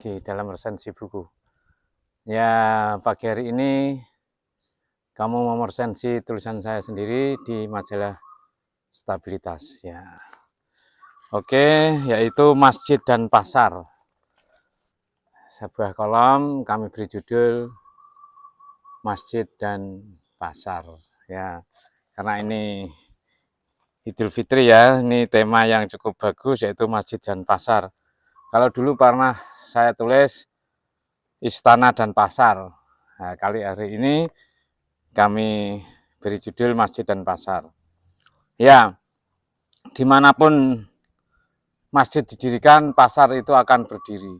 Di dalam resensi buku. Ya, pagi hari ini kamu mau meresensi tulisan saya sendiri di majalah Stabilitas. Ya, oke, yaitu Masjid dan Pasar. Sebuah kolom kami beri judul Masjid dan Pasar. Ya, karena ini Idul Fitri ya, ini tema yang cukup bagus yaitu Masjid dan Pasar. Kalau dulu pernah saya tulis Istana dan Pasar. Nah, kali hari ini kami beri judul Masjid dan Pasar. Ya, dimanapun masjid didirikan, pasar itu akan berdiri.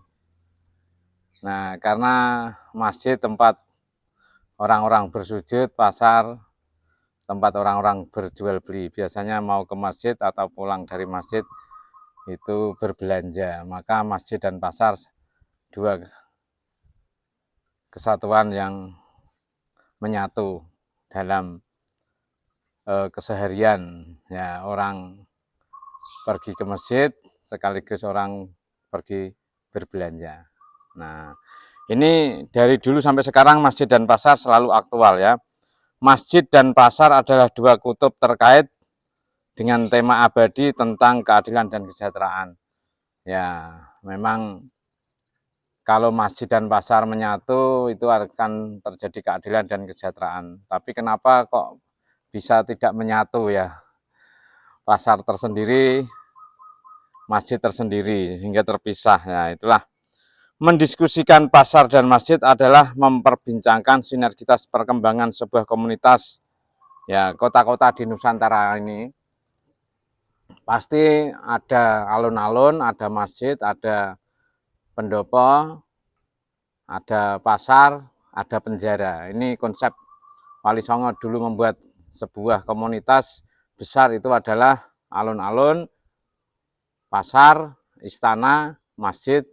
Nah, karena masjid tempat orang-orang bersujud, pasar tempat orang-orang berjual beli. Biasanya mau ke masjid atau pulang dari masjid itu berbelanja. Maka masjid dan pasar dua kesatuan yang menyatu dalam keseharian. Ya, orang pergi ke masjid sekaligus orang pergi berbelanja. Nah, ini dari dulu sampai sekarang masjid dan pasar selalu aktual ya. Masjid dan pasar adalah dua kutub terkait dengan tema abadi tentang keadilan dan kesejahteraan. Ya, memang kalau masjid dan pasar menyatu itu akan terjadi keadilan dan kesejahteraan. Tapi kenapa kok bisa tidak menyatu ya? Pasar tersendiri, masjid tersendiri sehingga terpisah. Ya, itulah mendiskusikan pasar dan masjid adalah memperbincangkan sinergitas perkembangan sebuah komunitas. Ya, kota-kota di Nusantara ini pasti ada alun-alun, ada masjid, ada pendopo, ada pasar, ada penjara. Ini konsep Wali Songo dulu membuat sebuah komunitas besar itu adalah alun-alun, pasar, istana, masjid,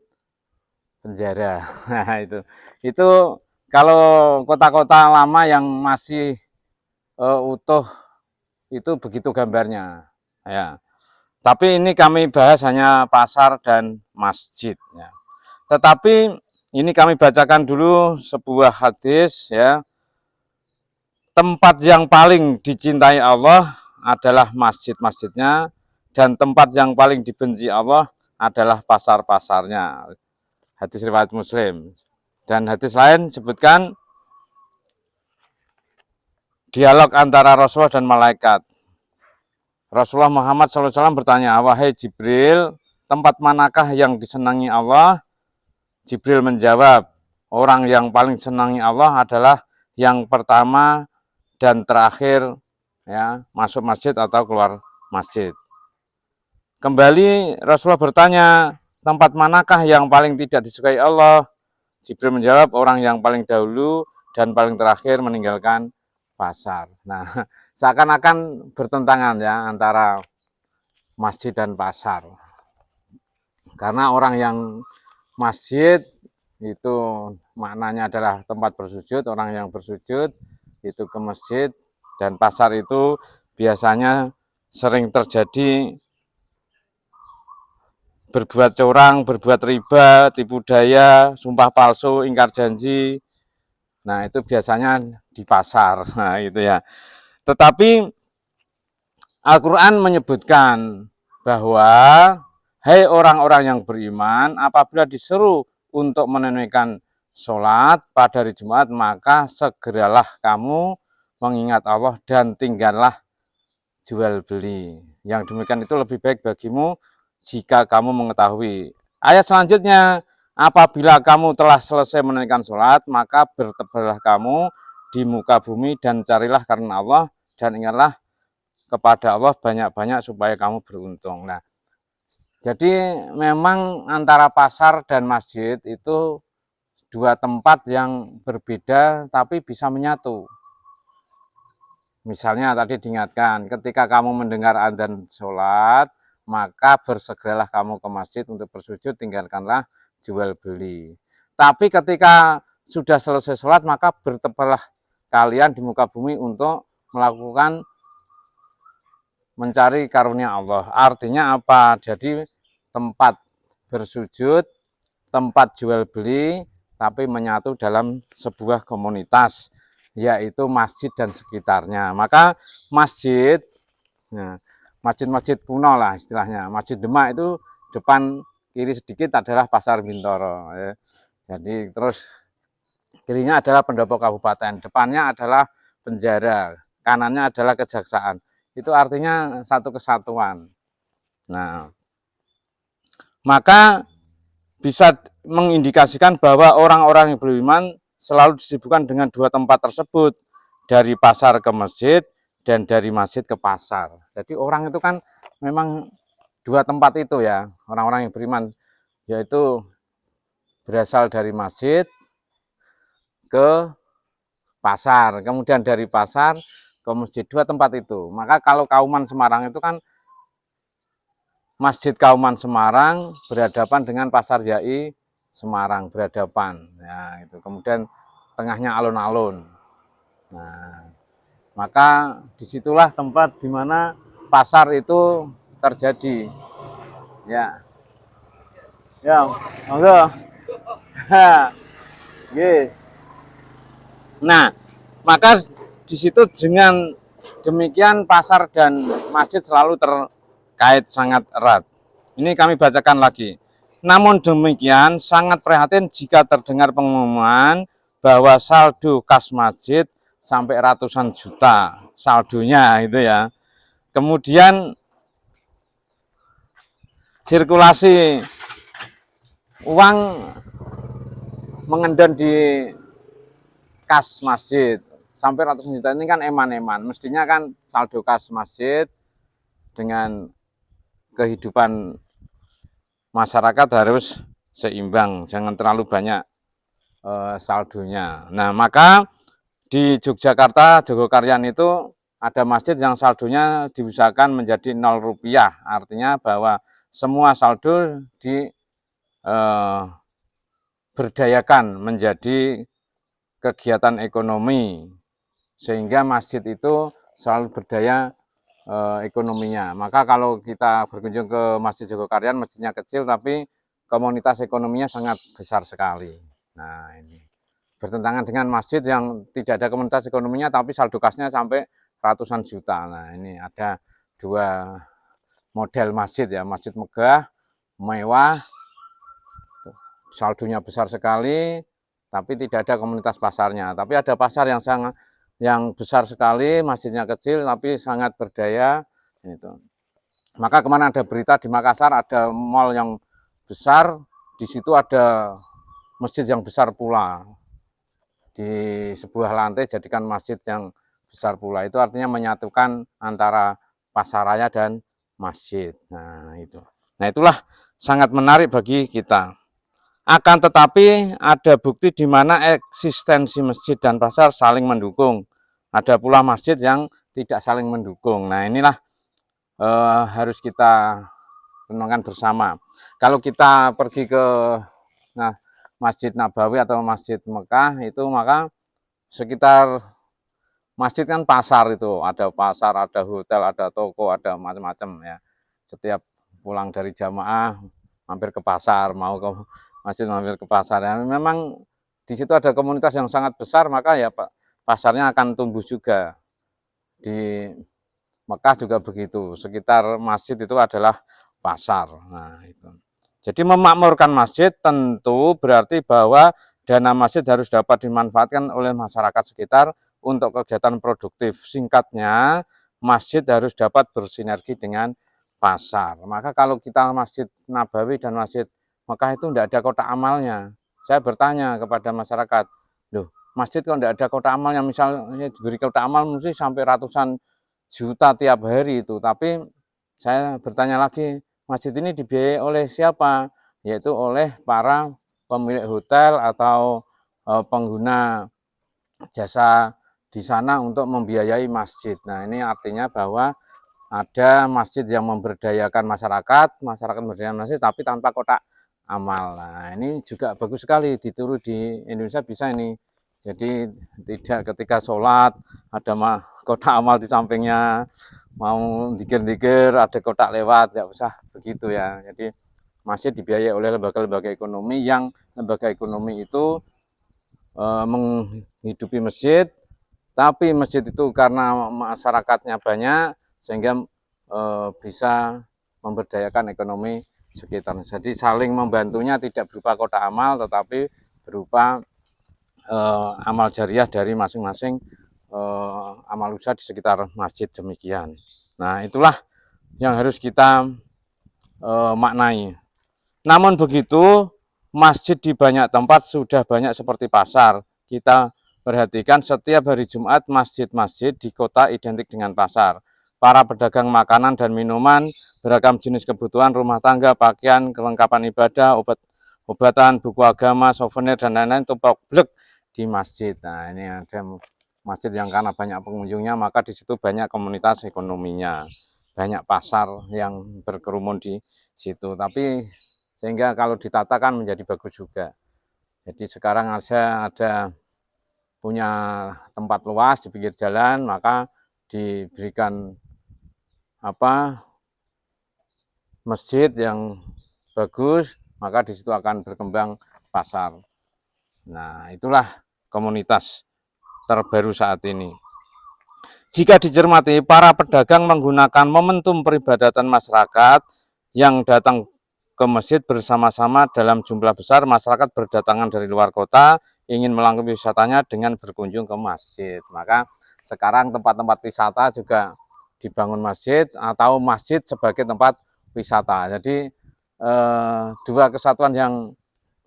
penjara. Nah, itu kalau kota-kota lama yang masih utuh itu begitu gambarnya ya. Tapi ini kami bahas hanya pasar dan masjid ya. Tetapi ini kami bacakan dulu sebuah hadis ya. Tempat yang paling dicintai Allah adalah masjid-masjidnya, dan tempat yang paling dibenci Allah adalah pasar-pasarnya. Hadis riwayat Muslim. Dan hadis lain sebutkan dialog antara Rasulullah dan malaikat. Rasulullah Muhammad SAW bertanya, wahai Jibril, tempat manakah yang disenangi Allah? Jibril menjawab, orang yang paling senangi Allah adalah yang pertama dan terakhir ya, masuk masjid atau keluar masjid. Kembali Rasulullah bertanya, tempat manakah yang paling tidak disukai Allah? Jibril menjawab, orang yang paling dahulu dan paling terakhir meninggalkan pasar. Nah, seakan-akan bertentangan ya antara masjid dan pasar. Karena orang yang masjid itu maknanya adalah tempat bersujud, orang yang bersujud itu ke masjid, dan pasar itu biasanya sering terjadi berbuat curang, berbuat riba, tipu daya, sumpah palsu, ingkar janji. Nah, itu biasanya di pasar. Nah, itu ya. Tetapi Al-Quran menyebutkan bahwa hai orang-orang yang beriman, apabila diseru untuk menunaikan sholat pada hari Jumat, maka segeralah kamu mengingat Allah dan tinggallah jual beli. Yang demikian itu lebih baik bagimu jika kamu mengetahui. Ayat selanjutnya, apabila kamu telah selesai menunaikan sholat, maka bertebaranlah kamu di muka bumi dan carilah karena Allah, dan ingatlah kepada Allah banyak-banyak supaya kamu beruntung. Nah, jadi memang antara pasar dan masjid itu dua tempat yang berbeda tapi bisa menyatu. Misalnya tadi diingatkan, ketika kamu mendengar adzan sholat, maka bersegeralah kamu ke masjid untuk bersujud, tinggalkanlah jual beli. Tapi ketika sudah selesai sholat, maka bertebaranlah kalian di muka bumi untuk melakukan mencari karunia Allah. Artinya apa? Jadi tempat bersujud tempat jual beli, tapi menyatu dalam sebuah komunitas, yaitu masjid dan sekitarnya. Maka masjid, nah, masjid-masjid kuno lah istilahnya. Masjid Demak itu depan kiri sedikit adalah Pasar Bintoro. Ya. Jadi terus kirinya adalah pendopo kabupaten, depannya adalah penjara, kanannya adalah kejaksaan. Itu artinya satu kesatuan. Nah, maka bisa mengindikasikan bahwa orang-orang yang beriman selalu disibukkan dengan dua tempat tersebut, dari pasar ke masjid dan dari masjid ke pasar. Jadi orang itu kan memang dua tempat itu ya, orang-orang yang beriman, yaitu berasal dari masjid ke pasar, kemudian dari pasar ke masjid, dua tempat itu. Maka kalau Kauman Semarang itu kan Masjid Kauman Semarang berhadapan dengan Pasar Yai Semarang, berhadapan. Ya, itu. Kemudian tengahnya alun-alun. Nah, maka disitulah tempat di mana pasar itu terjadi. Ya, ya, monggo. Nah, maka di situ dengan demikian pasar dan masjid selalu terkait sangat erat. Ini kami bacakan lagi. Namun demikian sangat prihatin jika terdengar pengumuman bahwa saldo kas masjid sampai ratusan juta saldonya itu ya. Kemudian sirkulasi uang mengendon di kas masjid sampai ratusan juta ini kan eman-eman. Mestinya kan saldo kas masjid dengan kehidupan masyarakat harus seimbang, jangan terlalu banyak saldonya. Nah, maka di Yogyakarta, Jogokarian itu ada masjid yang saldonya diusahakan menjadi 0 rupiah. Artinya bahwa semua saldo berdayakan menjadi kegiatan ekonomi, sehingga masjid itu selalu berdaya ekonominya. Maka kalau kita berkunjung ke Masjid Jogokarian, masjidnya kecil tapi komunitas ekonominya sangat besar sekali. Nah, ini bertentangan dengan masjid yang tidak ada komunitas ekonominya tapi saldo kasnya sampai ratusan juta. Nah, ini ada dua model masjid ya, masjid megah, mewah, saldonya besar sekali, tapi tidak ada komunitas pasarnya. Tapi ada pasar yang besar sekali, masjidnya kecil tapi sangat berdaya. Itu. Maka kemana ada berita di Makassar ada mal yang besar, di situ ada masjid yang besar pula. Di sebuah lantai jadikan masjid yang besar pula. Itu artinya menyatukan antara pasaraya dan masjid. Nah, itu. Nah, itulah sangat menarik bagi kita. Akan tetapi ada bukti di mana eksistensi masjid dan pasar saling mendukung. Ada pula masjid yang tidak saling mendukung. Nah, inilah harus kita renungkan bersama. Kalau kita pergi ke Masjid Nabawi atau Masjid Mekah itu, maka sekitar masjid kan pasar itu, ada pasar, ada hotel, ada toko, ada macam-macam ya. Setiap pulang dari jamaah mampir ke pasar, mau ke masjid mampir ke pasar. Ya, memang di situ ada komunitas yang sangat besar, maka ya Pak, pasarnya akan tumbuh juga. Di Mekah juga begitu. Sekitar masjid itu adalah pasar. Nah, itu. Jadi memakmurkan masjid tentu berarti bahwa dana masjid harus dapat dimanfaatkan oleh masyarakat sekitar untuk kegiatan produktif. Singkatnya, masjid harus dapat bersinergi dengan pasar. Maka kalau kita Masjid Nabawi dan Masjid Mekah itu tidak ada kotak amalnya. Saya bertanya kepada masyarakat, loh, masjid kok tidak ada kotak amalnya, misalnya diberi kotak amal mesti sampai ratusan juta tiap hari itu. Tapi saya bertanya lagi, masjid ini dibiayai oleh siapa? Yaitu oleh para pemilik hotel atau pengguna jasa di sana untuk membiayai masjid. Nah, ini artinya bahwa ada masjid yang memberdayakan masyarakat, masyarakat memberdayakan masjid, tapi tanpa kotak amal. Nah, ini juga bagus sekali, ditiru di Indonesia bisa ini. Jadi tidak ketika sholat ada kotak amal di sampingnya, mau dikir-dikir ada kotak lewat, tidak usah begitu ya. Jadi masjid dibiayai oleh lembaga-lembaga ekonomi, yang lembaga ekonomi itu menghidupi masjid, tapi masjid itu karena masyarakatnya banyak sehingga bisa memberdayakan ekonomi sekitar. Jadi saling membantunya tidak berupa kotak amal, tetapi berupa amal jariah dari masing-masing amal usaha di sekitar masjid demikian. Nah, itulah yang harus kita maknai. Namun begitu, masjid di banyak tempat sudah banyak seperti pasar. Kita perhatikan setiap hari Jumat masjid-masjid di kota identik dengan pasar. Para pedagang makanan dan minuman, beragam jenis kebutuhan rumah tangga, pakaian, kelengkapan ibadah, obatan, buku agama, souvenir, dan lain-lain tumpuk blek di masjid. Nah, ini ada masjid yang karena banyak pengunjungnya, maka di situ banyak komunitas ekonominya, banyak pasar yang berkerumun di situ. Tapi sehingga kalau ditata kan menjadi bagus juga. Jadi sekarang ada punya tempat luas di pinggir jalan, maka diberikan masjid yang bagus, maka di situ akan berkembang pasar. Nah, itulah komunitas terbaru saat ini. Jika dicermati, para pedagang menggunakan momentum peribadatan masyarakat yang datang ke masjid bersama-sama dalam jumlah besar. Masyarakat berdatangan dari luar kota ingin melengkapi wisatanya dengan berkunjung ke masjid. Maka sekarang tempat-tempat wisata juga dibangun masjid atau masjid sebagai tempat wisata. Jadi dua kesatuan yang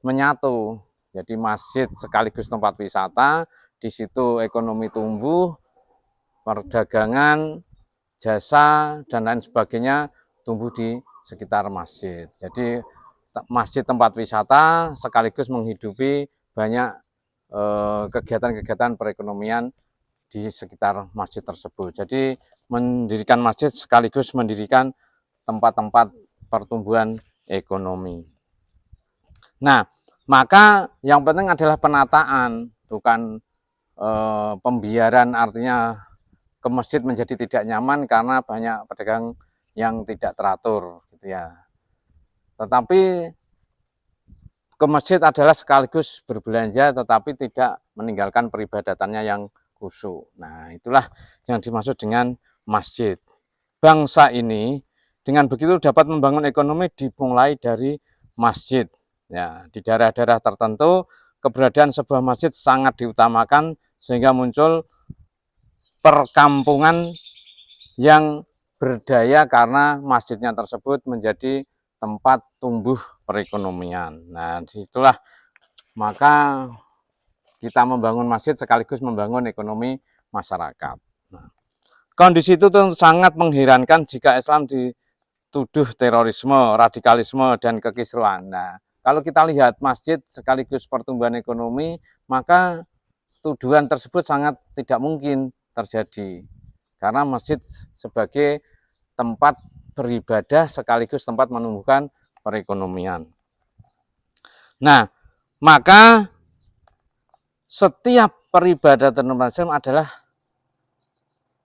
menyatu. Jadi masjid sekaligus tempat wisata, di situ ekonomi tumbuh, perdagangan, jasa, dan lain sebagainya tumbuh di sekitar masjid. Jadi masjid tempat wisata sekaligus menghidupi banyak kegiatan-kegiatan perekonomian di sekitar masjid tersebut. Jadi mendirikan masjid sekaligus mendirikan tempat-tempat pertumbuhan ekonomi. Nah, maka yang penting adalah penataan, bukan pembiaran, artinya ke masjid menjadi tidak nyaman karena banyak pedagang yang tidak teratur, gitu ya. Tetapi ke masjid adalah sekaligus berbelanja, tetapi tidak meninggalkan peribadatannya yang khusyuk. Nah, itulah yang dimaksud dengan masjid. Bangsa ini dengan begitu dapat membangun ekonomi dimulai dari masjid. Ya, di daerah-daerah tertentu keberadaan sebuah masjid sangat diutamakan sehingga muncul perkampungan yang berdaya karena masjidnya tersebut menjadi tempat tumbuh perekonomian. Nah, disitulah maka kita membangun masjid sekaligus membangun ekonomi masyarakat. Nah, kondisi itu tentu sangat mengherankan jika Islam dituduh terorisme, radikalisme, dan kekisruhan. Nah, kalau kita lihat masjid sekaligus pertumbuhan ekonomi, maka tuduhan tersebut sangat tidak mungkin terjadi. Karena masjid sebagai tempat beribadah sekaligus tempat menumbuhkan perekonomian. Nah, maka setiap peribadatan umat Islam adalah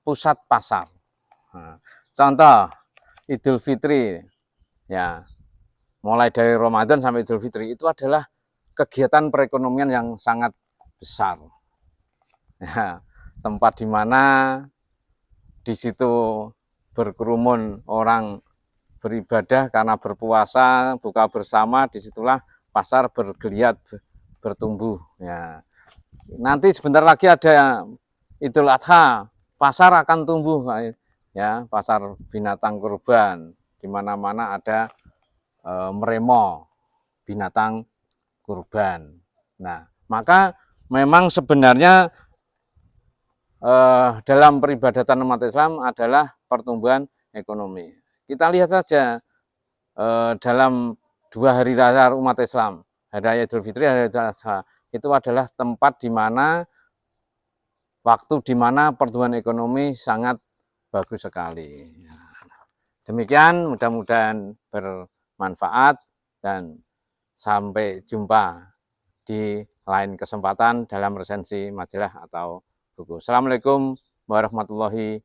pusat pasar. Nah, contoh Idul Fitri, ya, mulai dari Ramadan sampai Idul Fitri itu adalah kegiatan perekonomian yang sangat besar. Ya, tempat di mana di situ berkerumun orang beribadah karena berpuasa, buka bersama, disitulah pasar bergeliat, bertumbuh. Ya. Nanti sebentar lagi ada Idul Adha, pasar akan tumbuh, ya, pasar binatang kurban, di mana-mana ada meremo binatang kurban. Nah, maka memang sebenarnya dalam peribadatan umat Islam adalah pertumbuhan ekonomi. Kita lihat saja dalam 2 hari raya umat Islam, Hari Raya Idul Fitri, Hari Raya Adha, itu adalah tempat di mana waktu di mana pertumbuhan ekonomi sangat bagus sekali. Demikian, mudah-mudahan bermanfaat dan sampai jumpa di lain kesempatan dalam resensi majalah atau buku. Assalamualaikum warahmatullahi